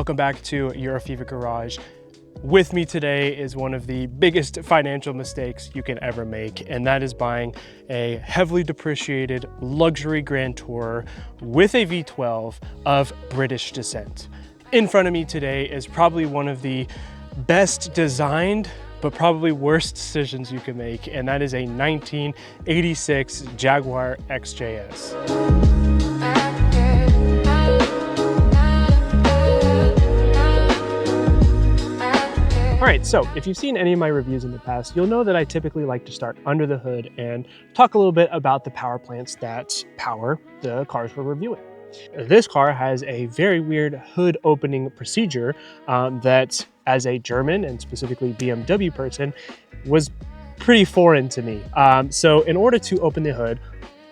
welcome back to Eurofiva Garage. With me today is one of the biggest financial mistakes you can ever make, and that is buying a heavily depreciated luxury Grand Tourer with a V12 of British descent. In front of me today is probably one of the best designed but probably worst decisions you can make, and that is a 1986 Jaguar XJS. All right, so if you've seen any of my reviews in the past, you'll know that I typically like to start under the hood and talk a little bit about the power plants that power the cars we're reviewing. This car has a very weird hood opening procedure that, as a German and specifically BMW person, was pretty foreign to me. So in order to open the hood,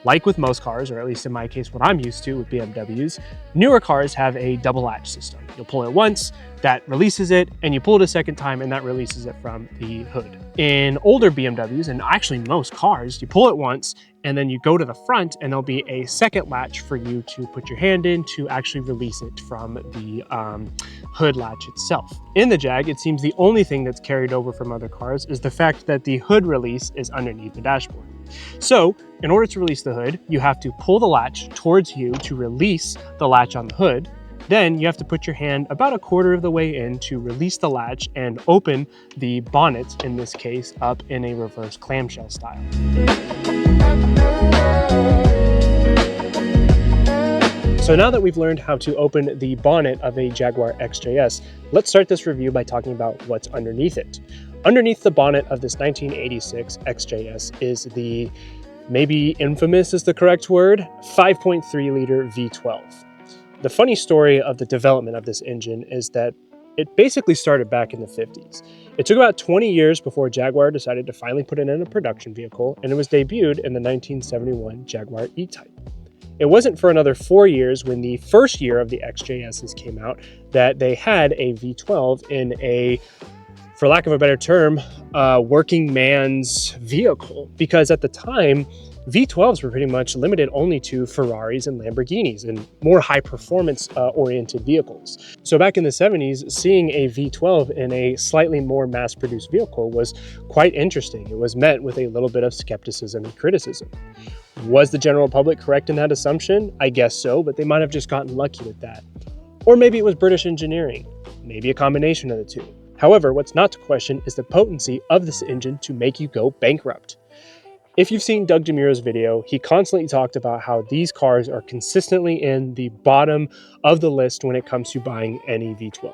like with most cars, or at least in my case, what I'm used to with BMWs, newer cars have a double latch system. You'll pull it once, that releases it, and you pull it a second time, and that releases it from the hood. In older BMWs, and actually most cars, you pull it once, and then you go to the front, and there'll be a second latch for you to put your hand in to actually release it from the hood latch itself. In the Jag, it seems the only thing that's carried over from other cars is the fact that the hood release is underneath the dashboard. So, in order to release the hood, you have to pull the latch towards you to release the latch on the hood. Then you have to put your hand about a quarter of the way in to release the latch and open the bonnet, in this case, up in a reverse clamshell style. So now that we've learned how to open the bonnet of a Jaguar XJS, let's start this review by talking about what's underneath it. Underneath the bonnet of this 1986 XJS is the, maybe infamous is the correct word, 5.3 liter V12. The funny story of the development of this engine is that it basically started back in the 50s. It took about 20 years before Jaguar decided to finally put it in a production vehicle, and it was debuted in the 1971 Jaguar E-Type. It wasn't for another 4 years, when the first year of the XJSs came out, that they had a V12 in a, for lack of a better term, working man's vehicle. Because at the time, V12s were pretty much limited only to Ferraris and Lamborghinis and more high performance oriented vehicles. So back in the 70s, seeing a V12 in a slightly more mass produced vehicle was quite interesting. It was met with a little bit of skepticism and criticism. Was the general public correct in that assumption? I guess so, but they might have just gotten lucky with that. Or maybe it was British engineering, maybe a combination of the two. However, what's not to question is the potency of this engine to make you go bankrupt. If you've seen Doug DeMuro's video, he constantly talked about how these cars are consistently in the bottom of the list when it comes to buying any V12.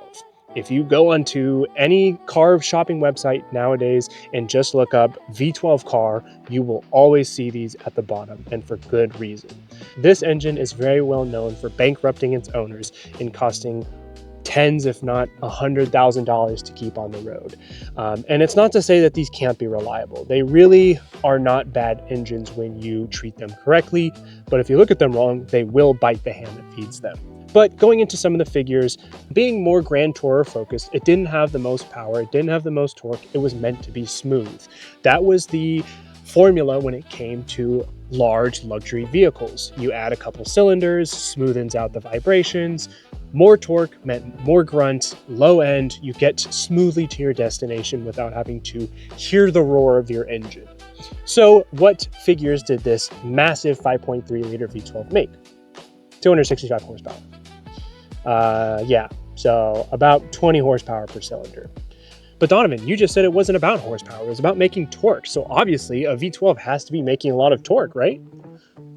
If you go onto any car shopping website nowadays and just look up V12 car, you will always see these at the bottom, and for good reason. This engine is very well known for bankrupting its owners and costing tens, if not $100,000 to keep on the road. And it's not to say that these can't be reliable. They really are not bad engines when you treat them correctly, but if you look at them wrong, they will bite the hand that feeds them. But going into some of the figures, being more Grand Tourer focused, it didn't have the most power, it didn't have the most torque, it was meant to be smooth. That was the formula when it came to large luxury vehicles. You add a couple cylinders, smoothens out the vibrations, more torque meant more grunt, low end, you get smoothly to your destination without having to hear the roar of your engine. So what figures did this massive 5.3 liter V12 make? 265 horsepower. So about 20 horsepower per cylinder. But Donovan, you just said it wasn't about horsepower, it was about making torque. So obviously a V12 has to be making a lot of torque, right?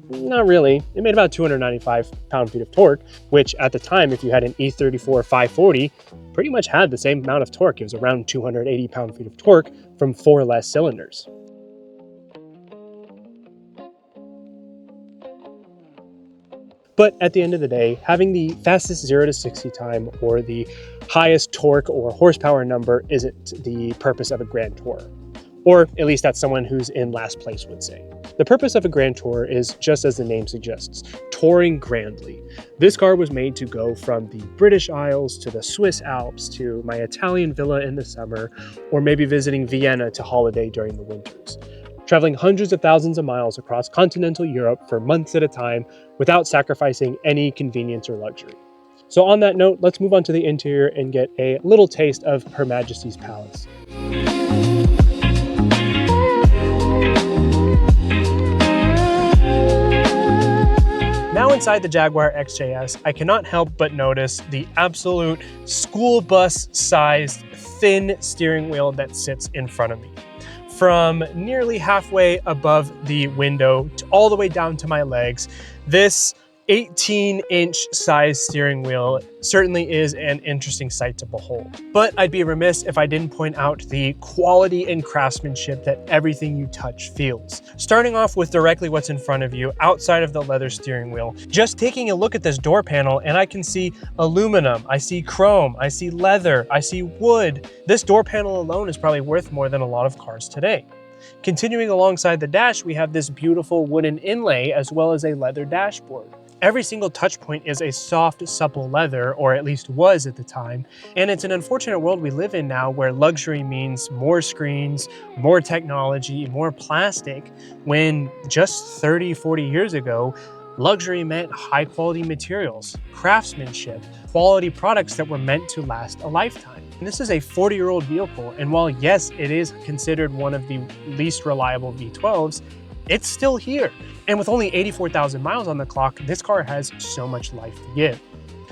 Not really. It made about 295 pound-feet of torque, which at the time, if you had an E34 540, pretty much had the same amount of torque. It was around 280 pound-feet of torque from 4 less cylinders. But at the end of the day, having the fastest 0 to 60 time or the highest torque or horsepower number isn't the purpose of a Grand Tourer. Or at least that's someone who's in last place would say. The purpose of a Grand Tourer is just as the name suggests, touring grandly. This car was made to go from the British Isles to the Swiss Alps to my Italian villa in the summer, or maybe visiting Vienna to holiday during the winters. Traveling hundreds of thousands of miles across continental Europe for months at a time without sacrificing any convenience or luxury. So on that note, let's move on to the interior and get a little taste of Her Majesty's Palace. Now inside the Jaguar XJS, I cannot help but notice the absolute school bus-sized thin steering wheel that sits in front of me. From nearly halfway above the window to all the way down to my legs, this 18-inch size steering wheel certainly is an interesting sight to behold. But I'd be remiss if I didn't point out the quality and craftsmanship that everything you touch feels. Starting off with directly what's in front of you, outside of the leather steering wheel, just taking a look at this door panel and I can see aluminum, I see chrome, I see leather, I see wood. This door panel alone is probably worth more than a lot of cars today. Continuing alongside the dash, we have this beautiful wooden inlay as well as a leather dashboard. Every single touch point is a soft, supple leather, or at least was at the time, and it's an unfortunate world we live in now where luxury means more screens, more technology, more plastic, when just 30, 40 years ago, luxury meant high-quality materials, craftsmanship, quality products that were meant to last a lifetime. And this is a 40-year-old vehicle, and while yes, it is considered one of the least reliable V12s, it's still here. And with only 84,000 miles on the clock, this car has so much life to give.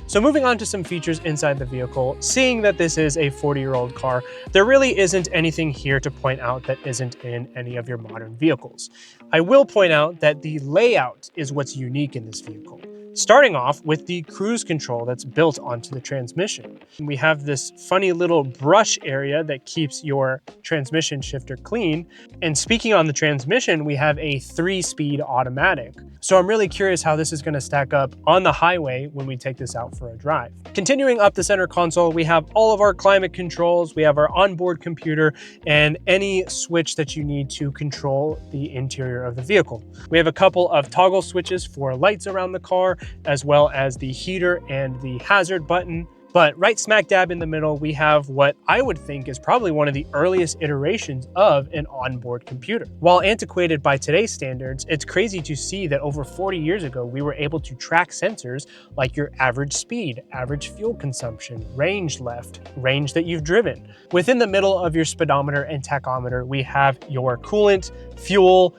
So moving on to some features inside the vehicle, seeing that this is a 40-year-old car, there really isn't anything here to point out that isn't in any of your modern vehicles. I will point out that the layout is what's unique in this vehicle. Starting off with the cruise control that's built onto the transmission. We have this funny little brush area that keeps your transmission shifter clean. And speaking on the transmission, we have a 3-speed automatic. So I'm really curious how this is going to stack up on the highway when we take this out for a drive. Continuing up the center console, we have all of our climate controls, we have our onboard computer, and any switch that you need to control the interior of the vehicle. We have a couple of toggle switches for lights around the car, as well as the heater and the hazard button. But right smack dab in the middle, we have what I would think is probably one of the earliest iterations of an onboard computer. While antiquated by today's standards, it's crazy to see that over 40 years ago, we were able to track sensors like your average speed, average fuel consumption, range left, range that you've driven. Within the middle of your speedometer and tachometer, we have your coolant, fuel,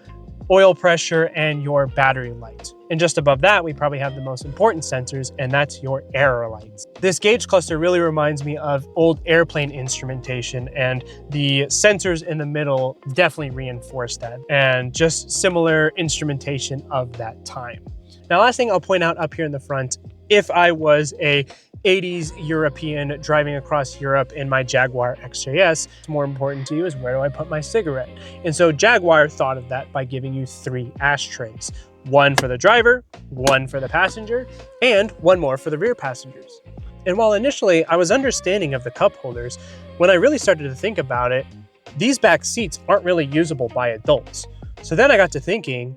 oil pressure, and your battery light. And just above that, we probably have the most important sensors, and that's your error lights. This gauge cluster really reminds me of old airplane instrumentation, and the sensors in the middle definitely reinforce that, and just similar instrumentation of that time. Now, last thing I'll point out up here in the front, if I was a 80s European driving across Europe in my Jaguar XJS, what's more important to you is where do I put my cigarette? And so Jaguar thought of that by giving you 3 ashtrays. One for the driver, one for the passenger, and one more for the rear passengers. And while initially I was understanding of the cup holders, when I really started to think about it, these back seats aren't really usable by adults. So then I got to thinking,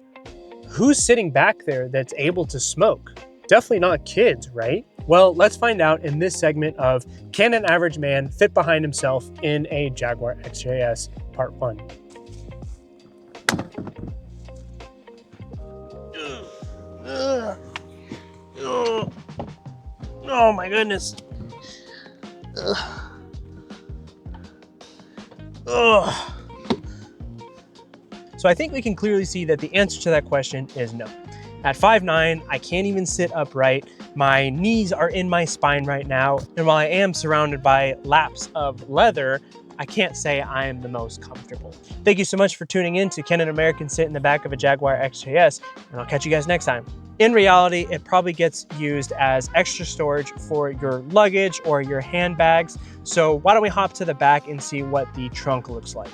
who's sitting back there that's able to smoke? Definitely not kids, right? Well, let's find out in this segment of Can an Average Man Fit Behind Himself in a Jaguar XJS Part 1. Oh my goodness. So I think we can clearly see that the answer to that question is no. At 5'9", I can't even sit upright. My knees are in my spine right now. And while I am surrounded by laps of leather, I can't say I am the most comfortable. Thank you so much for tuning in to Can an American Sit in the Back of a Jaguar XJS, and I'll catch you guys next time. In reality, it probably gets used as extra storage for your luggage or your handbags. So why don't we hop to the back and see what the trunk looks like.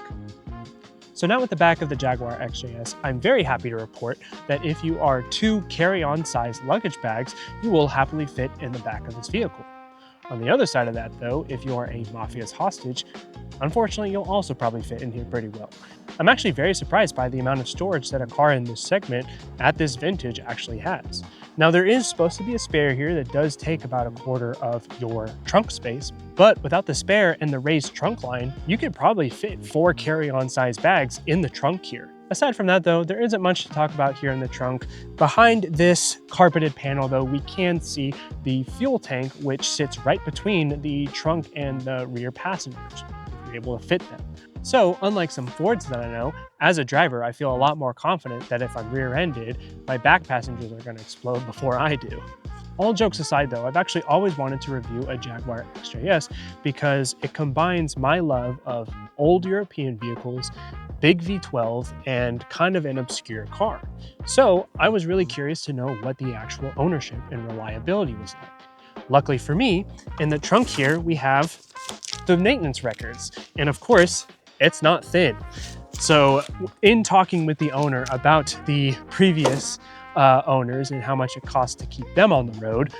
So now at the back of the Jaguar XJS, I'm very happy to report that if you are 2 carry-on sized luggage bags, you will happily fit in the back of this vehicle. On the other side of that though, if you are a mafia's hostage, unfortunately you'll also probably fit in here pretty well. I'm actually very surprised by the amount of storage that a car in this segment at this vintage actually has. Now there is supposed to be a spare here that does take about 1/4 of your trunk space, but without the spare and the raised trunk line, you could probably fit 4 carry-on size bags in the trunk here. Aside from that though, there isn't much to talk about here in the trunk. Behind this carpeted panel though, we can see the fuel tank, which sits right between the trunk and the rear passengers. You're able to fit them. So unlike some Fords that I know, as a driver, I feel a lot more confident that if I'm rear-ended, my back passengers are going to explode before I do. All jokes aside though, I've actually always wanted to review a Jaguar XJS because it combines my love of old European vehicles, big V12, and kind of an obscure car. So I was really curious to know what the actual ownership and reliability was like. Luckily for me, in the trunk here, we have the maintenance records. And of course, it's not thin. So in talking with the owner about the previous owners and how much it costs to keep them on the road,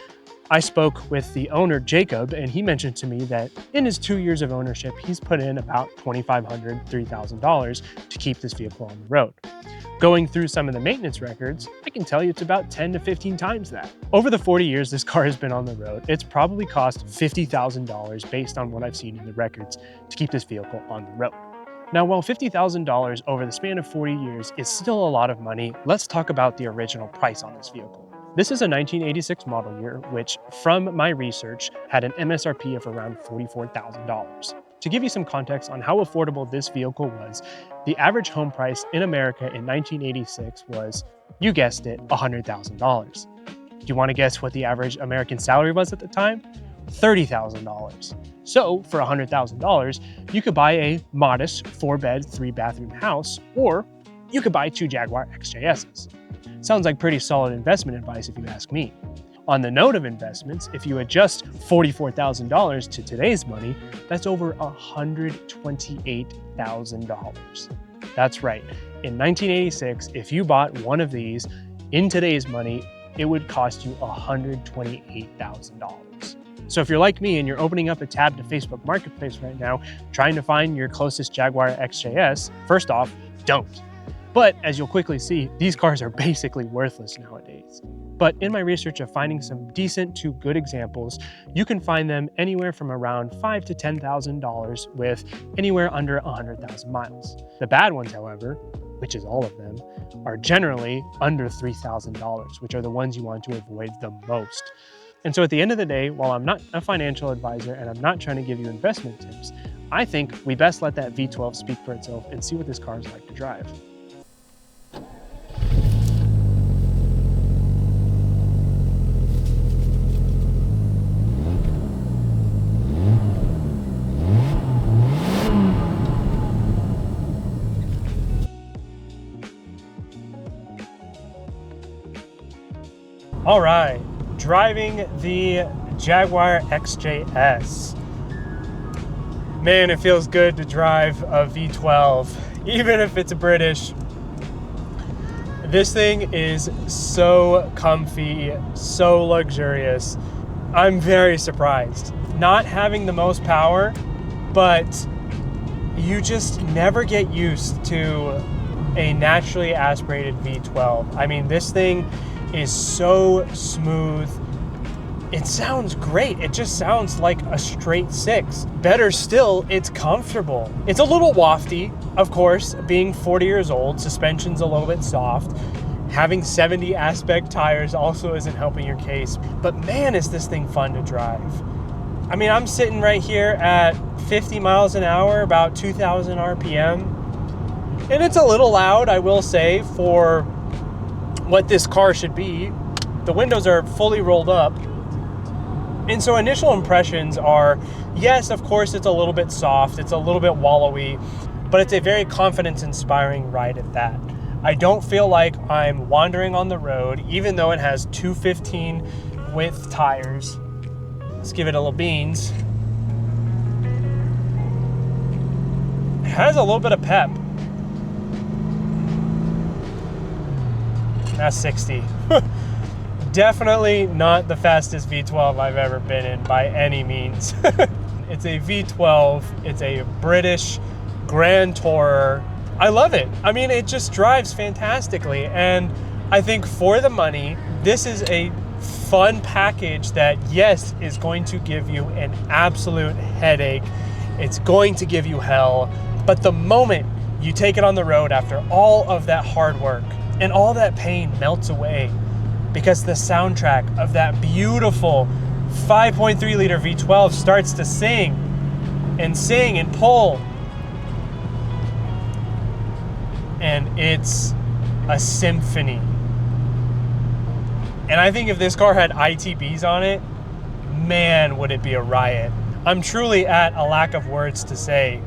I spoke with the owner, Jacob, and he mentioned to me that in his 2 years of ownership, he's put in about $2,500, $3,000 to keep this vehicle on the road. Going through some of the maintenance records, I can tell you it's about 10 to 15 times that. Over the 40 years this car has been on the road, it's probably cost $50,000 based on what I've seen in the records to keep this vehicle on the road. Now, while $50,000 over the span of 40 years is still a lot of money, let's talk about the original price on this vehicle. This is a 1986 model year, which from my research had an MSRP of around $44,000. To give you some context on how affordable this vehicle was, the average home price in America in 1986 was, you guessed it, $100,000. Do you want to guess what the average American salary was at the time? $30,000. So for $100,000, you could buy a modest 4-bed, 3-bathroom house, or you could buy 2 Jaguar XJSs. Sounds like pretty solid investment advice if you ask me. On the note of investments, if you adjust $44,000 to today's money, that's over $128,000. That's right. In 1986, if you bought one of these in today's money, it would cost you $128,000. So if you're like me and you're opening up a tab to Facebook Marketplace right now, trying to find your closest Jaguar XJS, first off, don't. But as you'll quickly see, these cars are basically worthless nowadays. But in my research of finding some decent to good examples, you can find them anywhere from around $5,000 to $10,000 with anywhere under 100,000 miles. The bad ones, however, which is all of them, are generally under $3,000, which are the ones you want to avoid the most. And so at the end of the day, while I'm not a financial advisor and I'm not trying to give you investment tips, I think we best let that V12 speak for itself and see what this car is like to drive. All right, driving the Jaguar XJS. Man, it feels good to drive a V12, even if it's British. This thing is so comfy, so luxurious. I'm very surprised. Not having the most power, but you just never get used to a naturally aspirated V12. I mean, this thing is so smooth. It sounds great. It just sounds like a straight 6. Better still, it's comfortable. It's a little wafty, of course, being 40 years old, suspension's a little bit soft. Having 70 aspect tires also isn't helping your case, but man, is this thing fun to drive. I mean, I'm sitting right here at 50 miles an hour, about 2,000 RPM, and it's a little loud, I will say, for what this car should be. The windows are fully rolled up. And so initial impressions are, yes, of course, it's a little bit soft, it's a little bit wallowy, but it's a very confidence-inspiring ride at that. I don't feel like I'm wandering on the road, even though it has 215 width tires. Let's give it a little beans. It has a little bit of pep. That's 60. Definitely not the fastest V12 I've ever been in by any means. It's a V12, it's a British Grand Tourer. I love it. I mean, it just drives fantastically. And I think for the money, this is a fun package that, yes, is going to give you an absolute headache. It's going to give you hell. But the moment you take it on the road after all of that hard work, and all that pain melts away because the soundtrack of that beautiful 5.3 liter V12 starts to sing and pull. And it's a symphony. And I think if this car had ITBs on it, man, would it be a riot. I'm truly at a lack of words to say.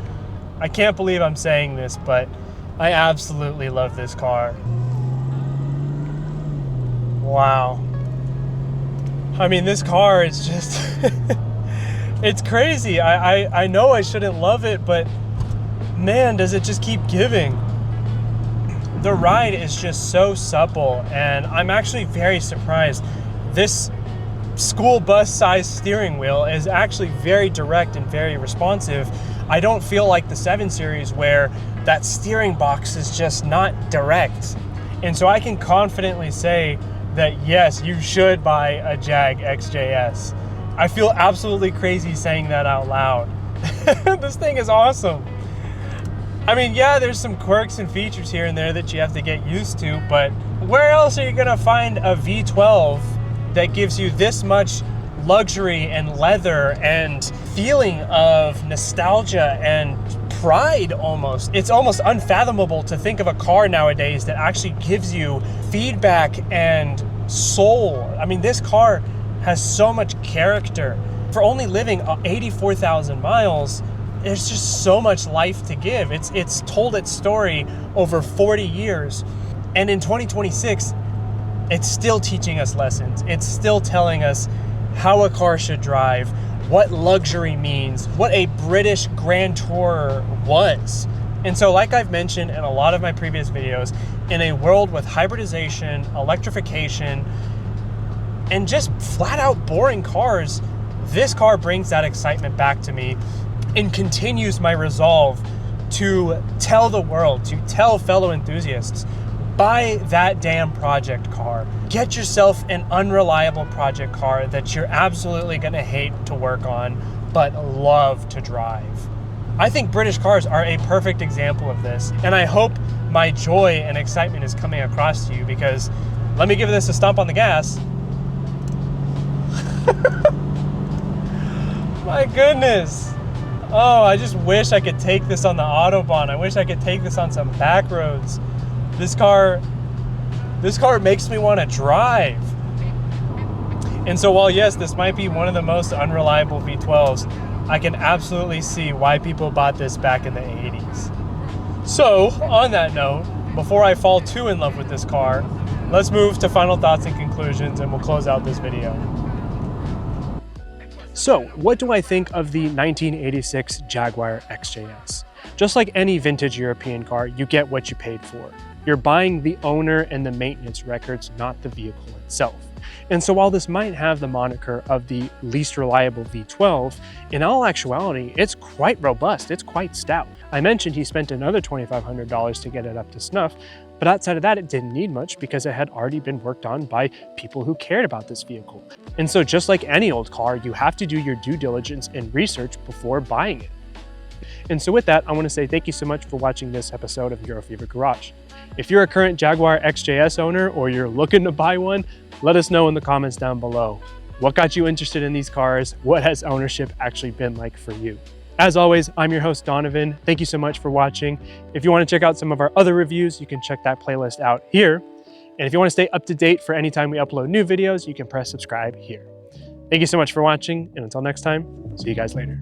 I can't believe I'm saying this, but I absolutely love this car. Wow. I mean, this car is just, it's crazy. I know I shouldn't love it, but man, does it just keep giving. The ride is just so supple, and I'm actually very surprised. This school bus sized steering wheel is actually very direct and very responsive. I don't feel like the 7 Series where that steering box is just not direct. And so I can confidently say that yes, you should buy a Jag XJS. I feel absolutely crazy saying that out loud. This thing is awesome. I mean, yeah, there's some quirks and features here and there that you have to get used to, but where else are you gonna find a V12 that gives you this much luxury and leather and feeling of nostalgia and pride almost? It's almost unfathomable to think of a car nowadays that actually gives you feedback and soul. I mean, this car has so much character. For only living 84,000 miles, there's just so much life to give. It's told its story over 40 years. And in 2026, it's still teaching us lessons. It's still telling us how a car should drive, what luxury means, what a British Grand Tourer was. And so, like I've mentioned in a lot of my previous videos, in a world with hybridization, electrification, and just flat out boring cars, this car brings that excitement back to me and continues my resolve to tell the world, to tell fellow enthusiasts, buy that damn project car. Get yourself an unreliable project car that you're absolutely gonna hate to work on, but love to drive. I think British cars are a perfect example of this, and I hope my joy and excitement is coming across to you, because let me give this a stomp on the gas. My goodness. Oh, I just wish I could take this on the Autobahn. I wish I could take this on some back roads. This car makes me want to drive. And so while yes, this might be one of the most unreliable V12s, I can absolutely see why people bought this back in the 80s. So on that note, before I fall too in love with this car, let's move to final thoughts and conclusions, and we'll close out this video. So, what do I think of the 1986 Jaguar XJS? Just like any vintage European car, you get what you paid for. You're buying the owner and the maintenance records, not the vehicle itself. And so while this might have the moniker of the least reliable V12, in all actuality, it's quite robust, it's quite stout. I mentioned he spent another $2,500 to get it up to snuff, but outside of that, it didn't need much because it had already been worked on by people who cared about this vehicle. And so just like any old car, you have to do your due diligence and research before buying it. And so with that, I want to say thank you so much for watching this episode of Eurofever Garage. If you're a current Jaguar XJS owner or you're looking to buy one, let us know in the comments down below. What got you interested in these cars? What has ownership actually been like for you? As always, I'm your host, Donovan. Thank you so much for watching. If you want to check out some of our other reviews, you can check that playlist out here. And if you want to stay up to date for any time we upload new videos, you can press subscribe here. Thank you so much for watching, and until next time, see you guys later.